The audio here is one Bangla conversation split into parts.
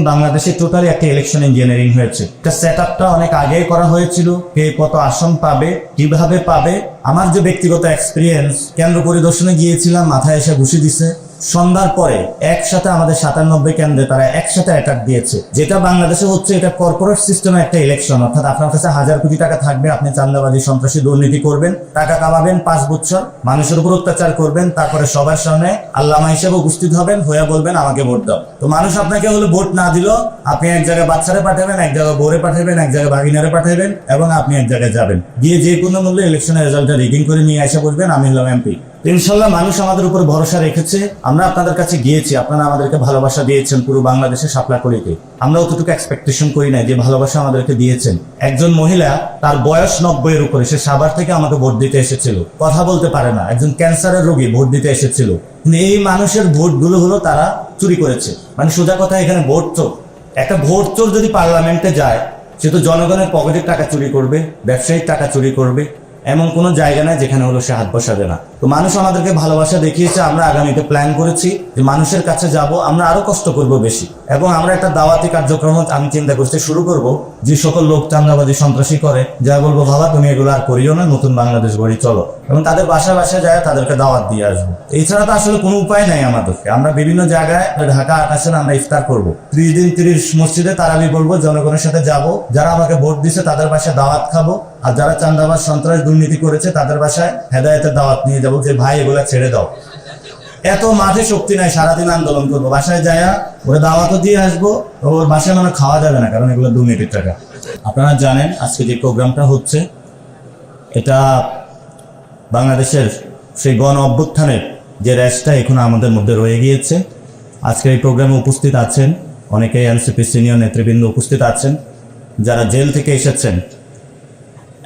বাংলাদেশে টোটালি একটা ইলেকশন ইঞ্জিনিয়ারিং হয়েছে। এটা সেটআপটা অনেক আগেই করা হয়েছিল। কে কত আসন পাবে, কিভাবে পাবে। আমার যে ব্যক্তিগত এক্সপিরিয়েন্স, কেন্দ্র পরিদর্শনে গিয়েছিলাম, মাথায় এসে ঘুষি দিছে। সন্ধ্যার পরে একসাথে আমাদের 97 কেন্দ্রে তারা একসাথে অ্যাটাক দিয়েছে। যেটা বাংলাদেশে হচ্ছে, এটা কর্পোরেট সিস্টেমে একটা ইলেকশন, অর্থাৎ আপনার কাছে 1000 কোটি টাকা থাকবে, আপনি চাঁদাবাজি সন্ত্রাসী দুর্নীতি করবেন, টাকা কামাবেন 5 বছর, মানুষের উপর অত্যাচার করবেন, তারপরে সবার সামনে আল্লামা হিসেবে উপস্থিত হবেন, হয়ে বলবেন আমাকে ভোট দাও। তো মানুষ আপনাকে হলো ভোট না দিল, আপনি এক জায়গায় বাচ্চারে পাঠাবেন, এক জায়গায় বউরে পাঠাবেন, এক জায়গায় ভাগিনারে পাঠাবেন, এবং আপনি এক জায়গায় যাবেন, গিয়ে যে কোনো মূল্যে ইলেকশনের রেজাল্টটা রিগিং করে নিয়ে এসে বলবেন আমি হলাম এমপি। ইনশাল্লাহ মানুষ আমাদের উপর ভরসা রেখেছে। আমরা আপনাদের কাছে গিয়েছি, আপনারা আমাদেরকে ভালোবাসা দিয়েছেন পুরো বাংলাদেশে সাপলাকড়িতে। আমরা অতটুকু এক্সপেকটেশন করি না যে ভালোবাসা আমাদেরকে দিয়েছেন। একজন মহিলা, তার বয়স 90 এর উপরে, সে সাভার থেকে আমাকে ভোট দিতে এসেছিল, কথা বলতে পারে না, একজন ক্যান্সারের রোগী, ভোট দিতে এসেছিল। কিন্তু এই মানুষের ভোটগুলো হলো তারা চুরি করেছে। মানে সোজা কথা, এখানে ভোট চোর। একটা ভোট চোর যদি পার্লামেন্টে যায়, সে তো জনগণের পকেটের টাকা চুরি করবে, ব্যবসায়িক টাকা চুরি করবে, এমন কোনো জায়গা নাই যেখানে হলো সে হাত বসাবে না। তো মানুষ আমাদেরকে ভালোবাসা দেখিয়েছে। আমরা আগামীতে প্ল্যান করেছি যে মানুষের কাছে যাব, আমরা আরো কষ্ট করব বেশি, এবং আমরা একটা দাওয়াতি কার্যক্রম আমি চিন্তা করতে শুরু করব। যে সকল লোক চাঁদাবাজি সন্ত্রাসী করে, যা বলবো বাবা তুমি এগুলো আর করিও না, নতুন বাংলাদেশ গড়ি চলো, এবং তাদের বাসায় বাসায় যায় তাদেরকে দাওয়াত দিয়ে আসবো। এছাড়া তো আসলে কোনো উপায় নাই আমাদেরকে। আমরা বিভিন্ন জায়গায় ঢাকা 28 আমরা ইফতার করবো, 30 দিন 30 মসজিদে তারাবি বলবো, জনগণের সাথে যাব, যারা আমাকে ভোট দিছে তাদের বাসায় দাওয়াত খাবো, আর যারা চাঁদাবাজ সন্ত্রাস দুর্নীতি করেছে তাদের বাসায় হেদায়েতের দাওয়াত নিয়ে যাবো, যে ভাই এগুলা ছেড়ে দাও। এত মাঠে শক্তি নাই, সারাদিন আন্দোলন করবো, বাসায় যায়া ওরা দাওয়াতও দিয়ে আসবো। ওর বাসায় মানে খাওয়া যাবে না, কারণ এগুলো দুর্নীতির টাকা। আপনারা জানেন আজকে যে প্রোগ্রামটা হচ্ছে, এটা বাংলাদেশের সেই গণ অভ্যুত্থানের যে রেশটা এখন আমাদের মধ্যে রয়ে গিয়েছে। আজকের এই প্রোগ্রামে উপস্থিত আছেন অনেকেই এনসিপি সিনিয়র নেতৃবৃন্দ উপস্থিত আছেন, যারা জেল থেকে এসেছেন,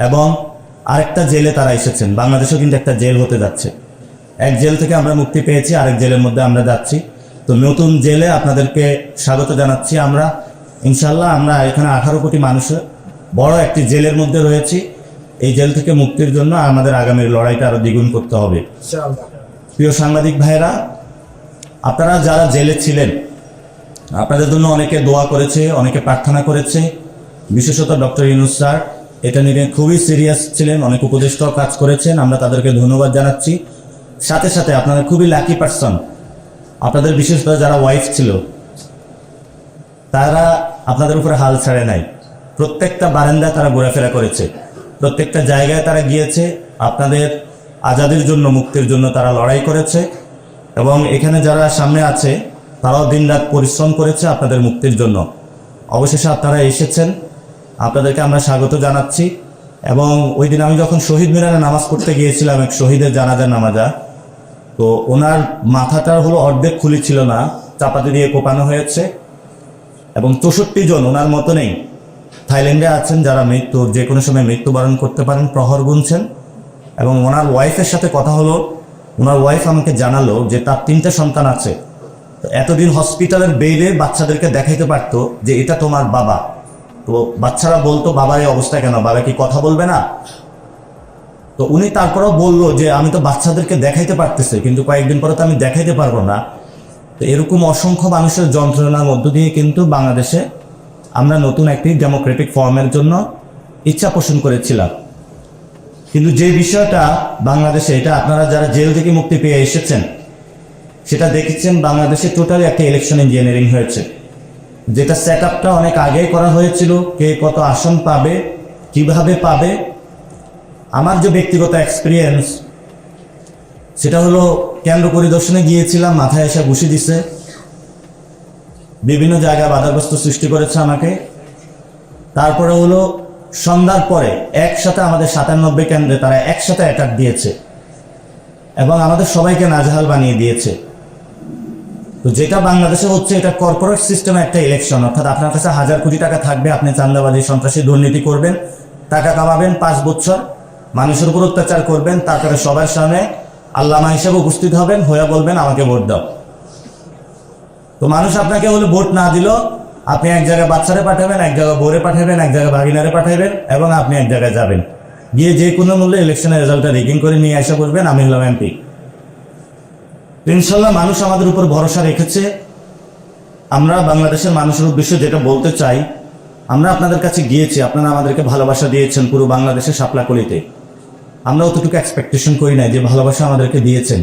এবং আরেকটা জেলে তারা এসেছেন। বাংলাদেশেও কিন্তু একটা জেল হতে যাচ্ছে। এক জেল থেকে আমরা মুক্তি পেয়েছি, আরেক জেলের মধ্যে আমরা যাচ্ছি। তো নতুন জেলে আপনাদেরকে স্বাগত জানাচ্ছি। আমরা ইনশাল্লাহ আমরা এখানে 18 কোটি মানুষের বড় একটি জেলের মধ্যে রয়েছি। এই জেল থেকে মুক্তির জন্য আমাদের আগামীর লড়াইটা আরো দ্বিগুণ করতে হবে। প্রিয় সাংবাদিক ভাইরা, আপনারা যারা জেলে ছিলেন, আপনাদের জন্য অনেকে দোয়া করেছে, অনেকে প্রার্থনা করেছে। বিশেষত ডক্টর ইউনূস স্যার এটা নিয়ে খুবই সিরিয়াস ছিলেন, অনেক উপদেষ্টাও কাজ করেছেন, আমরা তাদেরকে ধন্যবাদ জানাচ্ছি। সাথে সাথে আপনারা খুবই লাকি পারসন, আপনাদের বিশেষ করে যারা ওয়াইফ ছিল তারা আপনাদের উপরে হাল ছাড়ে নাই। প্রত্যেকটা বারান্দায় তারা ঘোরাফেরা করেছে, প্রত্যেকটা জায়গায় তারা গিয়েছে, আপনাদের আজাদির জন্য, মুক্তির জন্য তারা লড়াই করেছে। এবং এখানে যারা সামনে আছে তারাও দিনরাত পরিশ্রম করেছে আপনাদের মুক্তির জন্য। অবশেষে আপনারা এসেছেন, আপনাদেরকে আমরা স্বাগত জানাচ্ছি। এবং ওই দিন আমি যখন শহীদ মিনারে নামাজ পড়তে গিয়েছিলাম, এক শহীদের জানাজার নামাজা, তো ওনার মাথাটা হলো অর্ধেক খুলি ছিল না, চাপাতি দিয়ে কোপানো হয়েছে। এবং 64 জন ওনার মতো নেই থাইল্যান্ডে আছেন, যারা যে কোনো সময় মৃত্যুবরণ করতে পারেন, প্রহর গুনছেন। এবং ওনার ওয়াইফের সাথে কথা হলো, ওনার ওয়াইফ আমাকে জানালো যে তার 3টে সন্তান আছে। তো এতদিন হসপিটালের বেডে বাচ্চাদেরকে দেখাইতে পারতো যে এটা তোমার বাবা। তো বাচ্চারা বলতো বাবার এই অবস্থা কেন, বাবা কি কথা বলবে না? তো উনি তারপরেও বললো যে আমি তো বাচ্চাদেরকে দেখাইতে পারতেছি, কিন্তু কয়েকদিন পরে তো আমি দেখাইতে পারবো না। তো এরকম অসংখ্য মানুষের যন্ত্রণার মধ্য দিয়ে কিন্তু বাংলাদেশে আমরা নতুন একটি ডেমোক্রেটিক ফর্মের জন্য ইচ্ছা পোষণ করেছিলাম। কিন্তু যে বিষয়টা বাংলাদেশে, এটা আপনারা যারা জেল থেকে মুক্তি পেয়ে এসেছেন সেটা দেখেছেন, বাংলাদেশে টোটালি একটা ইলেকশন ইঞ্জিনিয়ারিং হয়েছে। যেটা সেটআপটা অনেক আগেই করা হয়েছিল। কে কত আসন পাবে, কিভাবে পাবে। আমার যে ব্যক্তিগত এক্সপিরিয়েন্স, সেটা হলো কেন্দ্র পরিদর্শনে গিয়েছিলাম, মাথায় এসে ঘুষি দিছে, বিভিন্ন জায়গায় বাধাগ্রস্ত সৃষ্টি করেছে আমাকে। তারপরে হলো সন্ধ্যার পরে একসাথে আমাদের 97 কেন্দ্রে তারা একসাথে অ্যাটাক দিয়েছে, এবং আমাদের সবাইকে নাজেহাল বানিয়ে দিয়েছে। তো যেটা বাংলাদেশে হচ্ছে, এটা কর্পোরেট সিস্টেমে একটা ইলেকশন, অর্থাৎ আপনার কাছে 1000 কোটি টাকা থাকবে, আপনি চাঁদাবাজি সন্ত্রাসী দুর্নীতি করবেন, টাকা কামাবেন 5 বছর, মানুষের উপর অত্যাচার করবেন, তারপরে সবার সামনে আল্লামা হিসেবে উপস্থিত হবেন, হয়ে বলবেন আমাকে ভোট দাও। তো মানুষ আপনাকে হলে ভোট না দিল, আপনি এক জায়গায় বাচ্চারে পাঠাবেন, এক জায়গায় বউরে পাঠাবেন, এক জায়গায় ভাগিনারে পাঠাবেন, এবং আপনি এক জায়গায় যাবেন, গিয়ে যে কোনো মূল্যে ইলেকশনের রেজাল্টটা রিগিং করে নিয়ে আসা করবেন আমি হলাম এমপি। ইনশাল্লাহ মানুষ আমাদের উপর ভরসা রেখেছে। আমরা বাংলাদেশের মানুষের উদ্দেশ্যে যেটা বলতে চাই, আমরা আপনাদের কাছে গিয়েছি, আপনারা আমাদেরকে ভালোবাসা দিয়েছেন পুরো বাংলাদেশের শাপলাকলিতে। আমরা অতটুকু এক্সপেকটেশন করি নাই যে ভালোবাসা আমাদেরকে দিয়েছেন।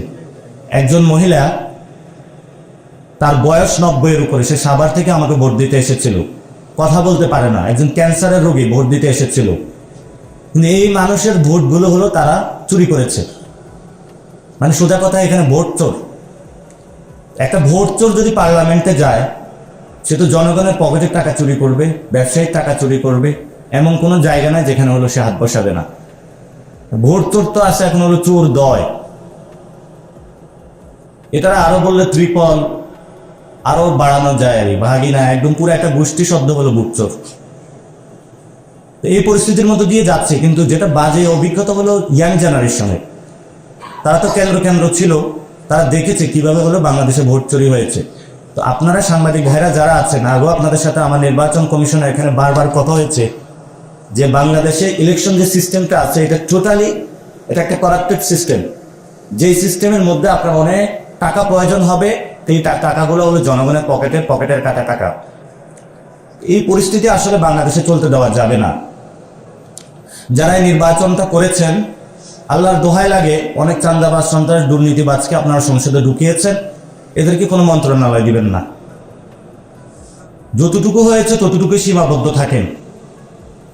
একজন মহিলা, তার বয়স 90-এর উপরে, সে সাভার থেকে আমাকে ভোট দিতে এসেছিল, কথা বলতে পারে না, একজন ক্যান্সারের রোগী ভোট দিতে এসেছিল। কিন্তু এই মানুষের ভোটগুলো হলো তারা চুরি করেছে। মানে সোজা কথা, এখানে ভোট চোর। একটা ভোট চোর যদি পার্লামেন্টে যায়, সে তো জনগণের পকেটের টাকা চুরি করবে, ব্যবসায়িক টাকা চুরি করবে, এমন কোনো জায়গা নাই যেখানে হলো সে হাত বসাবে না। ভোট চোর তো আছে, এখন হলো চোর দয়। এটা আরো বললে ত্রিপল আরো বাড়ানো যায়, আর ভাগি না, একদম পুরো একটা গোষ্ঠী শব্দ হলো ভোট চোর। এই পরিস্থিতির মধ্যে দিয়ে যাচ্ছে। কিন্তু যেটা বাজে অভিজ্ঞতা হলো ইয়াং জেনারেশনের, তারা তো কেন্দ্র কেন্দ্র ছিল, তারা দেখেছে কিভাবে হলো বাংলাদেশে ভোট চুরি হয়েছে। তো আপনারা সাংবাদিক ভাইরা যারা আছেন, আগেও আপনাদের সাথে আমার নির্বাচন কমিশনের এখানে বারবার কথা হয়েছে যে বাংলাদেশে ইলেকশন যে সিস্টেমটা আছে, এটা টোটালি এটা একটা করাপ্টেড সিস্টেম। যেই সিস্টেমের মধ্যে আপনার অনেক টাকা প্রয়োজন হবে, এই টাকাগুলো হলো জনগণের পকেটের কাটা টাকা। এই পরিস্থিতি আসলে বাংলাদেশে চলতে দেওয়া যাবে না। যারা এই নির্বাচনটা করেছেন, আল্লাহর দোহাই লাগে, অনেক চাঁদাবাজ, সন্ত্রাস, দুর্নীতিবাজকে আপনারা সংসদে ঢুকিয়েছেন, এদেরকে কোনো মন্ত্রণালয় দিবেন না। যতটুকু হয়েছে ততটুকু সীমাবদ্ধ থাকেন।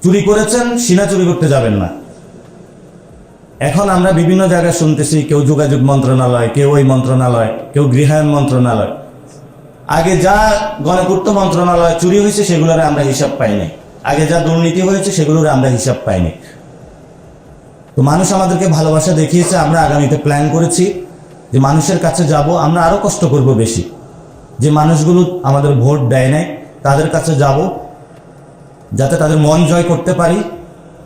চুরি করেছেন, সিনা চুরি করতে যাবেন না। এখন আমরা বিভিন্ন জায়গায় শুনতেছি, কেউ যোগাযোগ মন্ত্রণালয়, কেউ ওই মন্ত্রণালয়, কেউ গৃহায়ণ মন্ত্রণালয়। আগে যা গণপূর্ত মন্ত্রণালয় চুরি হয়েছে সেগুলোর আমরা হিসাব পাইনি, আগে যা দুর্নীতি হয়েছে সেগুলোর আমরা হিসাব পাইনি। তো মানুষ আমাদেরকে ভালোবাসা দেখিয়েছে, আমরা আগামীতে প্ল্যান করেছি যে মানুষের কাছে যাব, আমরা আরো কষ্ট করব বেশি। যে মানুষগুলো আমাদের ভোট দেয় নাই তাদের কাছে যাব, যাতে তাদের মন জয় করতে পারি।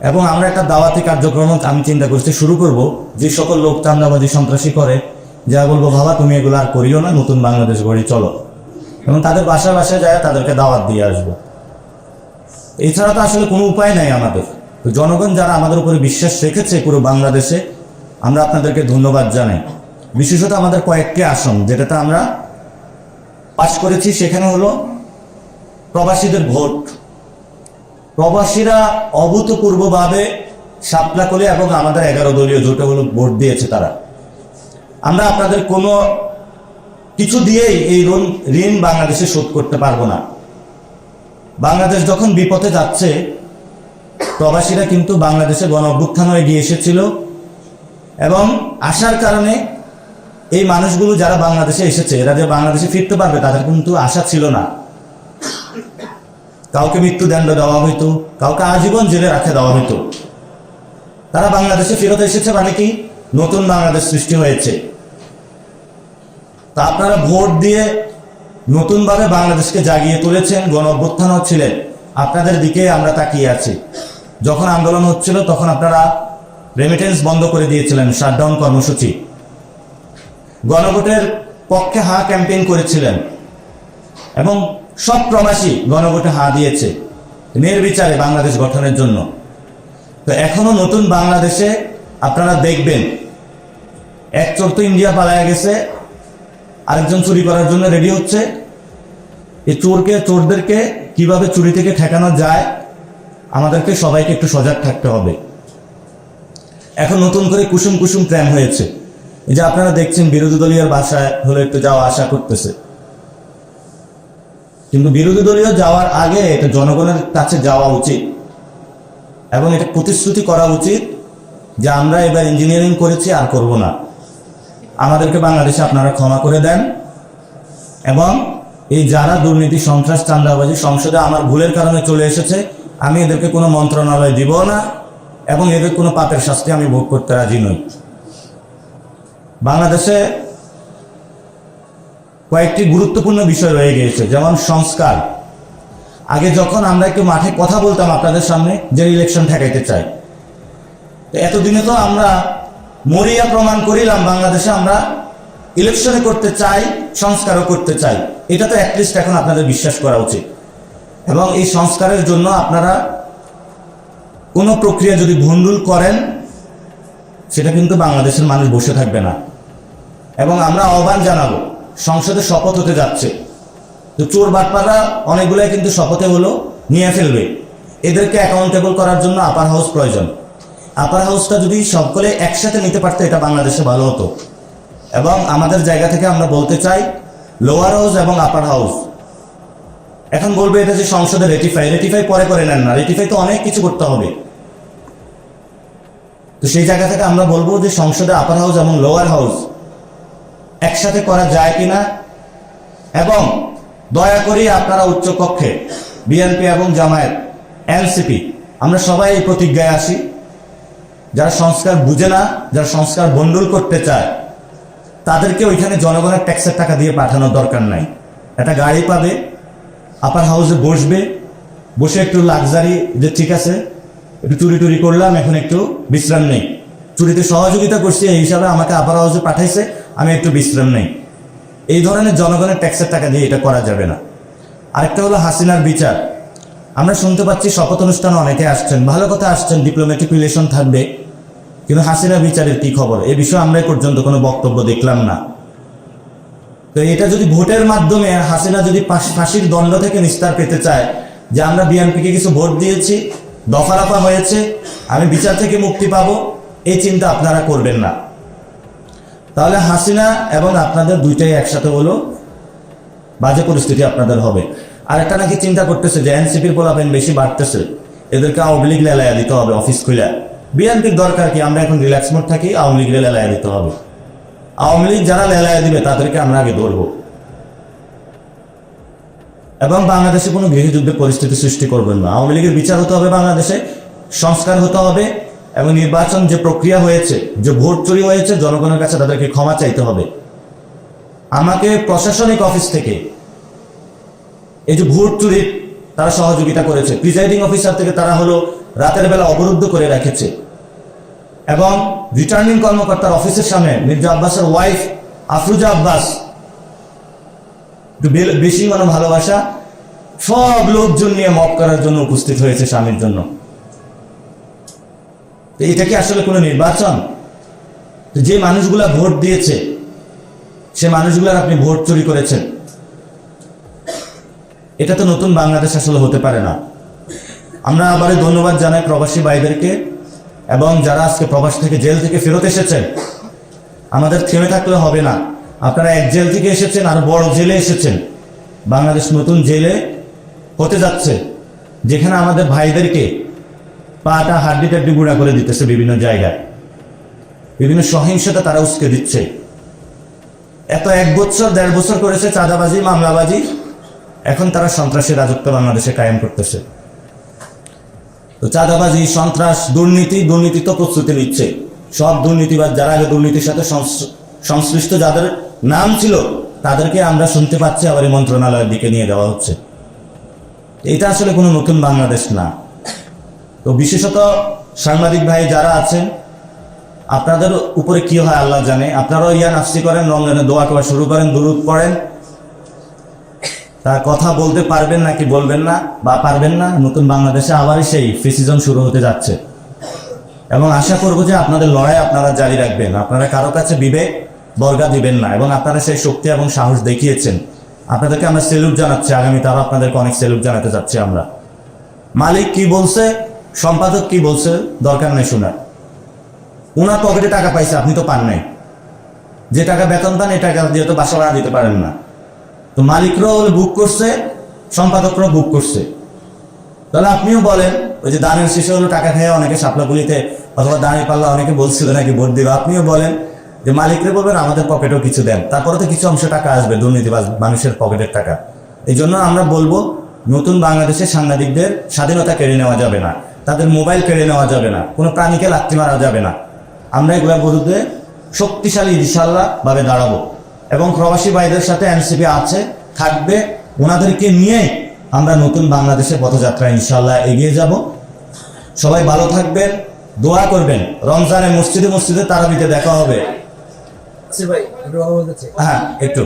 এবং আমরা একটা দাওয়াতি কার্যক্রম আমি চিন্তা করছি শুরু করব, যে সকল লোক চাঁদাবাজি সন্ত্রাসী করে, যা বলবো বাবা তুমি এগুলো আর করিও না, নতুন বাংলাদেশ গড়ি চলো, এবং তাদের বাসায় বাসায় যায় তাদেরকে দাওয়াত দিয়ে আসবো। এছাড়া তো আসলে কোনো উপায় নাই আমাদের। তো জনগণ যারা আমাদের উপরে বিশ্বাস রেখেছে পুরো বাংলাদেশে, আমরা আপনাদেরকে ধন্যবাদ জানাই। বিশেষত আমাদের কয়েকটি আসন যেটাতে আমরা পাস করেছি, সেখানে হলো প্রবাসীদের ভোট। প্রবাসীরা অভূতপূর্বভাবে শাপলাকলি এবং আমাদের 11 দলীয় জোটে হলো ভোট দিয়েছে তারা। আমরা আপনাদের কোনো কিছু দিয়েই এই ঋণ বাংলাদেশে শোধ করতে পারবো না। বাংলাদেশ যখন বিপথে যাচ্ছে, প্রবাসীরা কিন্তু বাংলাদেশে গণ অভ্যুত্থান হয়ে গিয়ে এসেছিল, এবং আসার কারণে এই মানুষগুলো যারা বাংলাদেশে এসেছে, এরা যে বাংলাদেশে ফিরতে পারবে তাদের কিন্তু আশা ছিল না। কাউকে মৃত্যুদণ্ড দেওয়া হইতো, কাউকে আজীবন জেলে রাখে দেওয়া হইতো। তারা বাংলাদেশে ফেরত এসেছে, মানে কি নতুন বাংলাদেশ সৃষ্টি হয়েছে। তা আপনারা ভোট দিয়ে নতুনভাবে বাংলাদেশকে জাগিয়ে তুলেছেন, গণ অভ্যুত্থান হচ্ছিলেন, আপনাদের দিকে আমরা তাকিয়ে আছি। যখন আন্দোলন হচ্ছিল তখন আপনারা রেমিটেন্স বন্ধ করে দিয়েছিলেন, শাটডাউন কর্মসূচি। গণভোটের পক্ষে হা ক্যাম্পেইন করেছিলেন, এবং সব প্রবাসী গণভোটে হা দিয়েছে নির্বিচারে বাংলাদেশ গঠনের জন্য। তো এখনো নতুন বাংলাদেশে আপনারা দেখবেন, এক চোর তো ইন্ডিয়া পালায় গেছে, আরেকজন চুরি করার জন্য রেডি হচ্ছে। এই চোরদেরকে কিভাবে চুরি থেকে ঠেকানো যায়, আমাদেরকে সবাইকে একটু সজাগ থাকতে হবে। এখন নতুন করে কুসুম কুসুম প্ল্যান হয়েছে, এই যে আপনারা দেখছেন বিরোধী দলীয় বাসায় হলো একটু যাওয়া আশা করতেছে, কিন্তু বিরোধী দলীয় যাওয়ার আগে এটা জনগণের কাছে যাওয়া উচিত, এবং এটা প্রতিশ্রুতি করা উচিত যে আমরা এবার ইঞ্জিনিয়ারিং করেছি, আর করব না, আমাদেরকে বাংলাদেশে আপনারা ক্ষমা করে দেন। এবং এই যারা দুর্নীতি, সন্ত্রাস, চাঁদাবাজি সংসদে আমার ভুলের কারণে চলে এসেছে, আমি এদেরকে কোনো মন্ত্রণালয় দিব না, এবং এদের কোনো পাপের শাস্তি আমি ভোগ করতে রাজি নই। বাংলাদেশে কয়েকটি গুরুত্বপূর্ণ বিষয় রয়ে গিয়েছে, যেমন সংস্কার। আগে যখন আমরা একটু মাঠে কথা বলতাম আপনাদের সামনে যে ইলেকশন ঠেকাইতে চাই, এতদিনে তো আমরা মরিয়া প্রমাণ করিলাম বাংলাদেশে আমরা ইলেকশনে করতে চাই, সংস্কারও করতে চাই। এটা তো অ্যাটলিস্ট এখন আপনাদের বিশ্বাস করা উচিত। এবং এই সংস্কারের জন্য আপনারা কোনো প্রক্রিয়া যদি ভণ্ডুল করেন, সেটা কিন্তু বাংলাদেশের মানুষ বসে থাকবে না। এবং আমরা আহ্বান জানাবো, সংসদে শপথ হতে যাচ্ছে, তো চোর বাটপাররা অনেকগুলাই কিন্তু শপথে হলো নিয়ে ফেলবে, এদেরকে অ্যাকাউন্টেবল করার জন্য আপার হাউস প্রয়োজন। আপার হাউসটা যদি সকলে একসাথে নিতে পারতো এটা বাংলাদেশে ভালো হতো। এবং আমাদের জায়গা থেকে আমরা বলতে চাই লোয়ার হাউস এবং আপার হাউস এখন বলবে এটা যে সংসদে রেটিফাই পরে করে নেন না, রেটিফাই তো অনেক কিছু করতে হবে। তো সেই জায়গা থেকে আমরা বলবো যে সংসদে আপার হাউস এবং লোয়ার হাউস একসাথে করা যায় কিনা, এবং দয়া করে আপনারা উচ্চ কক্ষে বিএনপি এবং জামায়াত এনসিপি আমরা সবাই এই প্রতিজ্ঞায় আসি, যারা সংস্কার বুঝে না, যারা সংস্কার বন্ডল করতে চায় তাদেরকে ওইখানে জনগণের ট্যাক্সের টাকা দিয়ে পাঠানোর দরকার নাই। একটা গাড়ি পাবে, আপার হাউসে বসবে, বসে একটু লাক্সারি যে ঠিক আছে একটু চুরি করলাম, এখন একটু বিশ্রাম নেই, চুরিতে সহযোগিতা করছি এই হিসাবে আমাকে আপার হাউসে পাঠাইছে, আমি একটু বিশ্রাম নেই। এই ধরনের জনগণের ট্যাক্সের টাকা দিয়ে এটা করা যাবে না। আরেকটা হলো হাসিনার বিচার। আমরা শুনতে পাচ্ছি শপথ অনুষ্ঠানে অনেকে আসছেন, ভালো কথা আসছেন, ডিপ্লোম্যাটিক রিলেশন থাকবে, কিন্তু হাসিনা বিচারের কি খবর এ বিষয়ে আমরা পর্যন্ত কোনো বক্তব্য দেখলাম না। তো এটা যদি ভোটের মাধ্যমে হাসিনা যদি ফাঁসির দণ্ড থেকে নিস্তার পেতে চায় যে আমরা বিএনপিকে কিছু ভোট দিয়েছি, দফারফা হয়েছে, আমি বিচার থেকে মুক্তি পাবো, এই চিন্তা আপনারা করবেন না। তাহলে হাসিনা এবং আপনাদের দুইটাই একসাথে হলো বাজে পরিস্থিতি আপনাদের হবে। আর একটা নাকি চিন্তা করতেছে যে এনসিপির পোলাপেন বেশি বাড়তেছে, এদেরকে আওয়ামী লীগ লেলাইয়া দিতে হবে অফিস খুলে। বিএনপির দরকার কি, আমরা এখন রিল্যাক্স মোড থাকি, আওয়ামী লীগ লেলাইয়া দিতে হবে। আওয়ামী লীগ যারা লেলাইয়া দিবে তাদেরকে আমরা আগে ধরবো, এবং বাংলাদেশে কোনো গৃহযুদ্ধের পরিস্থিতি সৃষ্টি করবেন না। আওয়ামী লীগের বিচার হতে হবে, বাংলাদেশে সংস্কার হতে হবে, এবং নির্বাচন যে প্রক্রিয়া হয়েছে, যে ভোট চুরি হয়েছে, জনগণের কাছে তাদেরকে ক্ষমা চাইতে হবে। আমাকে প্রশাসনিক অফিস থেকে এই যে ভোট চুরির তারা সহযোগিতা করেছে, প্রিজাইডিং অফিসার থেকে তারা হলো রাতের বেলা অবরুদ্ধ করে রেখেছে, এবং রিটার্নিং কর্মকর্তার অফিসের সামনে মির্জা আব্বাসের ওয়াইফ আফরুজা আব্বাস, বেশি মানে ভালোবাসা, সব লোকজন নিয়ে মপ করার জন্য উপস্থিত হয়েছে স্বামীর জন্য। এটা কি আসলে কোনো নির্বাচন? যে মানুষগুলা ভোট দিয়েছে সে মানুষগুলার আপনি ভোট চুরি করেছেন, এটা তো নতুন বাংলাদেশ আসলে হতে পারে না। আমরা আবার ধন্যবাদ জানাই প্রবাসী ভাইদেরকে, এবং যারা আজকে প্রবাস থেকে জেল থেকে ফেরত এসেছেন। আমাদের থেমে থাকলে হবে না, আপনারা এক জেল থেকে এসেছেন আর বড় জেলে এসেছেন। বাংলাদেশ নতুন জেলে হতে যাচ্ছে, যেখানে আমাদের ভাইদেরকে পাটা হাড্ডি টাড্ডি গুঁড়া করে দিতেছে বিভিন্ন জায়গায়, বিভিন্ন সহিংসতা তারা উস্কে দিচ্ছে। এত 1 বছর 1.5 বছর করেছে চাঁদাবাজি, মামলাবাজি, এখন তারা সন্ত্রাসী রাজত্ব বাংলাদেশে কায়েম করতেছে। তো চাঁদাবাজি, সন্ত্রাস, দুর্নীতি তো প্রস্তুতি নিচ্ছে। সব দুর্নীতিবাদ যারা আগে দুর্নীতির সাথে সংশ্লিষ্ট যাদের নাম ছিল তাদেরকে আমরা শুনতে পাচ্ছি আবার এই মন্ত্রণালয়ের দিকে নিয়ে দেওয়া হচ্ছে। এটা আসলে কোনো নতুন বাংলাদেশ না। তো বিশেষত সাংবাদিক ভাই যারা আছেন, আপনাদের উপরে কি হয় আল্লাহ জানে, আপনারাও ইয়া নাফসি করেন, রমজানে দোয়া করা শুরু করেন, দুরূদ পড়েন, তার কথা বলতে পারবেন নাকি বলবেন না বা পারবেন না। নতুন বাংলাদেশে আবারই সেই ফ্রি সিজন শুরু হতে যাচ্ছে, এবং আশা করবো যে আপনাদের লড়াই আপনারা জারি রাখবেন, আপনারা কারো কাছে বিবেক বর্গা দিবেন না, এবং আপনারা সেই শক্তি এবং সাহস দেখিয়েছেন। আপনাদেরকে আমরা সেলুট জানাচ্ছি, আগামী তারা আপনাদেরকে অনেক সেলুট জানাতে যাচ্ছি আমরা। মালিক কি বলছে, সম্পাদক কি বলছে দরকার নেই শোনার, ওনার পকেটে টাকা পাইছে, আপনি তো পান নাই। যে টাকা বেতন পান এই টাকা দিয়ে তো বাসা ভাড়া দিতে পারেন না। তো মালিকরাও বুক করছে, সম্পাদকরাও বুক করছে, তাহলে আপনিও বলেন ওই যে দানের শেষে হলো টাকা খেয়ে অনেকে শাপলাগুলিতে অথবা দাঁড়িয়ে পাল্লা অনেকে বলছিল নাকি ভোট দিবে, আপনিও বলেন যে মালিকরা বলবেন আমাদের পকেটেও কিছু দেন, তারপরে তো কিছু অংশ টাকা আসবে দুর্নীতিবাজ মানুষের পকেটের টাকা। এই জন্য আমরা বলবো নতুন বাংলাদেশে সাংবাদিকদের স্বাধীনতা কেড়ে নেওয়া যাবে না, তাদের মোবাইল কেড়ে নেওয়া যাবে না, কোনো প্রাণীকে লাথি মারা যাবে না। আমরা এগুলোর বিরুদ্ধে শক্তিশালী ইনশাআল্লাহ ভাবে দাঁড়াবো, এবং প্রবাসী ভাইদের সাথে এনসিপি আছে, থাকবে, ওনাদেরকে নিয়ে আমরা নতুন বাংলাদেশের পথযাত্রায় ইনশাআল্লাহ এগিয়ে যাব। সবাই ভালো থাকবেন, দোয়া করবেন। রমজানে মসজিদে তারাবিতে দেখা হবে। হ্যাঁ, একটু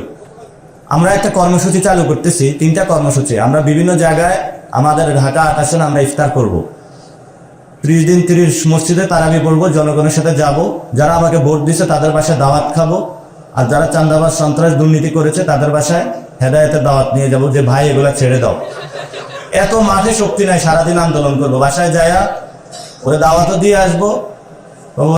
আমরা একটা কর্মসূচি চালু করতেছি, 3টা কর্মসূচি। আমরা বিভিন্ন জায়গায় আমাদের ঢাকা 28 আমরা ইফতার করব। 30 দিন 30 মসজিদে তারাবি পড়বো, জনগণের সাথে যাব, যারা আমাকে ভোট দিচ্ছে তাদের বাসায় দাওয়াত খাবো, আর যারা চাঁদাবাজ সন্ত্রাস দুর্নীতি করেছে তাদের বাসায় হেদায়েতের দাওয়াত নিয়ে যাব যে ভাই এগুলা ছেড়ে দাও। এত মাঠে শক্তি নাই, সারাদিন আন্দোলন করবো, বাসায় যায়া ওরে দাওয়াতও দিয়ে আসবো,